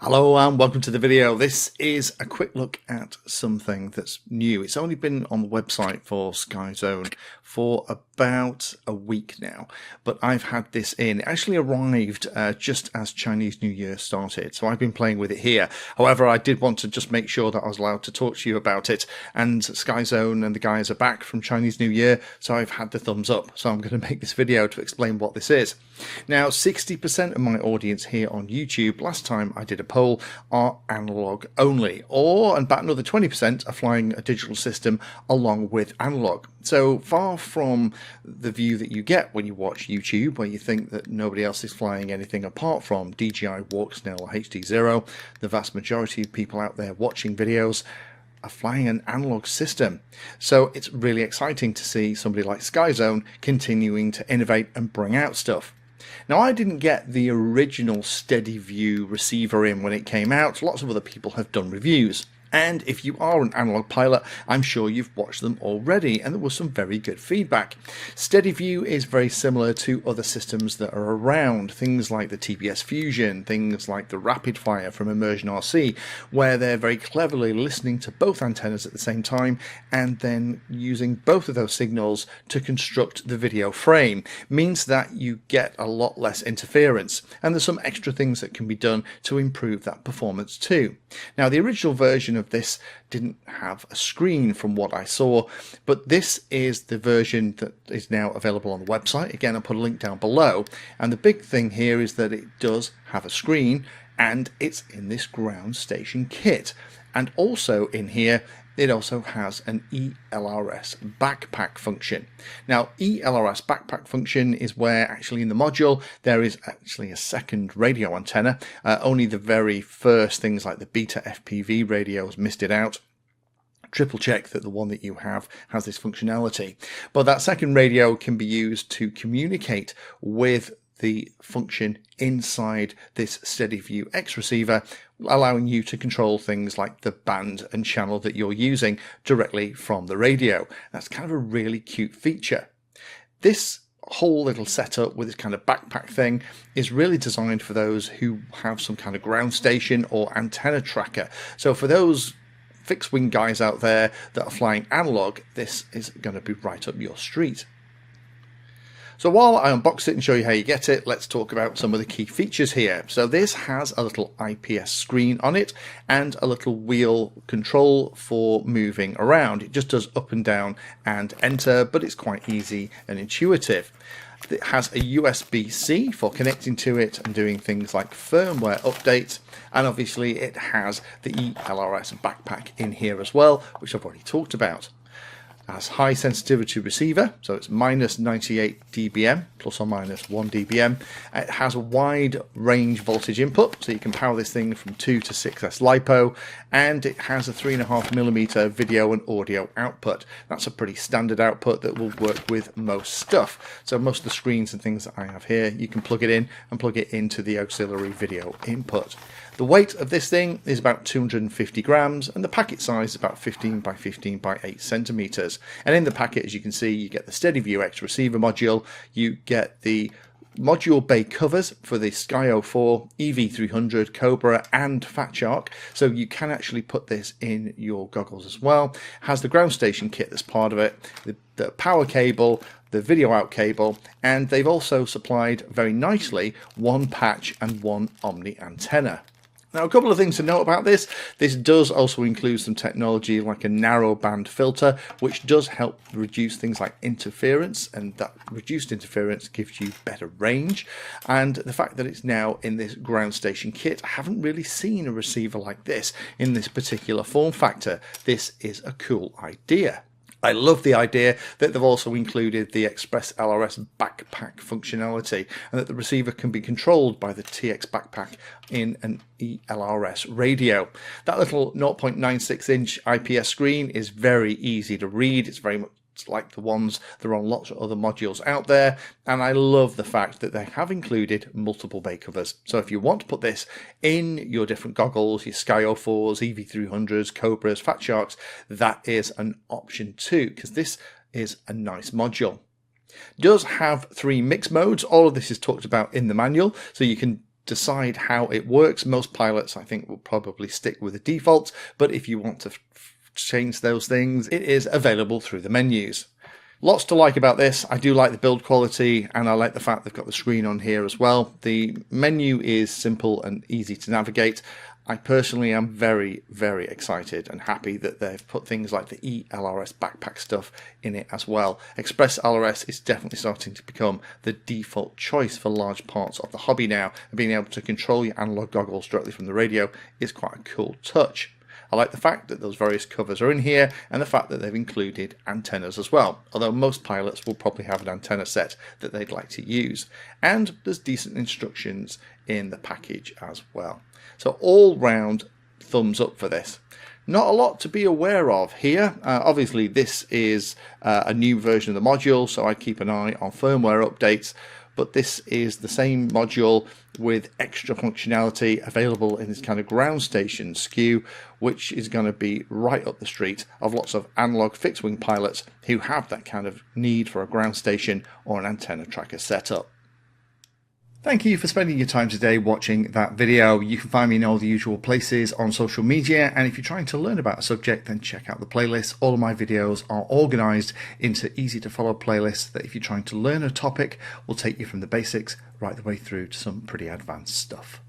Hello and welcome to the video. This is a quick look at something that's new. It's only been on the website for Skyzone for about a week now, but I've had this in. It actually arrived just as Chinese New Year started, so I've been playing with it here. However, I did want to just make sure that I was allowed to talk to you about it, and Skyzone and the guys are back from Chinese New Year, so I've had the thumbs up. So I'm going to make this video to explain what this is. Now, 60% of my audience here on YouTube, last time I did a poll, are analog only, and about another 20% are flying a digital system along with analog. So far from the view that you get when you watch YouTube, where you think that nobody else is flying anything apart from DJI Walk Snail or HD0, the vast majority of people out there watching videos are flying an analog system. So it's really exciting to see somebody like Skyzone continuing to innovate and bring out stuff. Now, I didn't get the original SteadyView receiver in when it came out. Lots of other people have done reviews. And if you are an analog pilot, I'm sure you've watched them already, and there was some very good feedback. SteadyView is very similar to other systems that are around, things like the TBS Fusion, things like the Rapid Fire from Immersion RC, where they're very cleverly listening to both antennas at the same time and then using both of those signals to construct the video frame. Means that you get a lot less interference, and there's some extra things that can be done to improve that performance too. Now, the original version of this didn't have a screen from what I saw, but this is the version that is now available on the website. Again, I'll put a link down below, and the big thing here is that it does have a screen and it's in this GroundStation kit, and also in here it also has an ELRS backpack function. Now, ELRS backpack function is where actually in the module there is actually a second radio antenna. Only the very first things like the beta FPV radios missed it out. Triple check that the one that you have has this functionality. But that second radio can be used to communicate with the function inside this SteadyView X receiver, allowing you to control things like the band and channel that you're using directly from the radio. That's kind of a really cute feature. This whole little setup with this kind of backpack thing is really designed for those who have some kind of ground station or antenna tracker. So for those fixed wing guys out there that are flying analog, this is going to be right up your street. So while I unbox it and show you how you get it, let's talk about some of the key features here. So this has a little IPS screen on it and a little wheel control for moving around. It just does up and down and enter, but it's quite easy and intuitive. It has a USB-C for connecting to it and doing things like firmware updates, and obviously it has the ELRS backpack in here as well, which I've already talked about. It has high sensitivity receiver, so it's minus 98 dBm, plus or minus 1 dBm. It has a wide range voltage input, so you can power this thing from 2 to 6S LiPo, and it has a 3.5mm video and audio output. That's a pretty standard output that will work with most stuff. So most of the screens and things that I have here, you can plug it in and plug it into the auxiliary video input. The weight of this thing is about 250 grams, and the packet size is about 15 by 15 by 8 centimeters. And in the packet, as you can see, you get the SteadyView X receiver module, you get the module bay covers for the Sky 04, EV300, Cobra and Fat Shark, so you can actually put this in your goggles as well. It has the GroundStation kit that's part of it, the power cable, the video out cable, and they've also supplied very nicely one patch and one Omni antenna. Now, a couple of things to note about this. This does also include some technology like a narrow band filter, which does help reduce things like interference, and that reduced interference gives you better range. And the fact that it's now in this GroundStation kit, I haven't really seen a receiver like this in this particular form factor. This is a cool idea. I love the idea that they've also included the Express LRS backpack functionality, and that the receiver can be controlled by the TX backpack in an ELRS radio. That little 0.96 inch IPS screen is very easy to read. It's very much like the ones that are on lots of other modules out there, and I love the fact that they have included multiple bay covers. So if you want to put this in your different goggles, your Sky 04s, EV300s, Cobras, Fat Sharks, that is an option too, because this is a nice module. It does have 3 mix modes. All of this is talked about in the manual, so you can decide how it works. Most pilots, I think, will probably stick with the default, but if you want to change those things, it is available through the menus. Lots to like about this. I do like the build quality, and I like the fact they've got the screen on here as well. The menu is simple and easy to navigate. I personally am very, very excited and happy that they've put things like the eLRS backpack stuff in it as well. Express LRS is definitely starting to become the default choice for large parts of the hobby now, and being able to control your analog goggles directly from the radio is quite a cool touch. I like the fact that those various covers are in here, and the fact that they've included antennas as well, although most pilots will probably have an antenna set that they'd like to use. And there's decent instructions in the package as well. So all round thumbs up for this. Not a lot to be aware of here. Obviously this is a new version of the module, so I keep an eye on firmware updates. But this is the same module with extra functionality available in this kind of GroundStation SKU, which is going to be right up the street of lots of analog fixed-wing pilots who have that kind of need for a ground station or an antenna tracker setup. Thank you for spending your time today watching that video. You can find me in all the usual places on social media, and if you're trying to learn about a subject, then check out the playlist. All of my videos are organized into easy to follow playlists that, if you're trying to learn a topic, will take you from the basics right the way through to some pretty advanced stuff.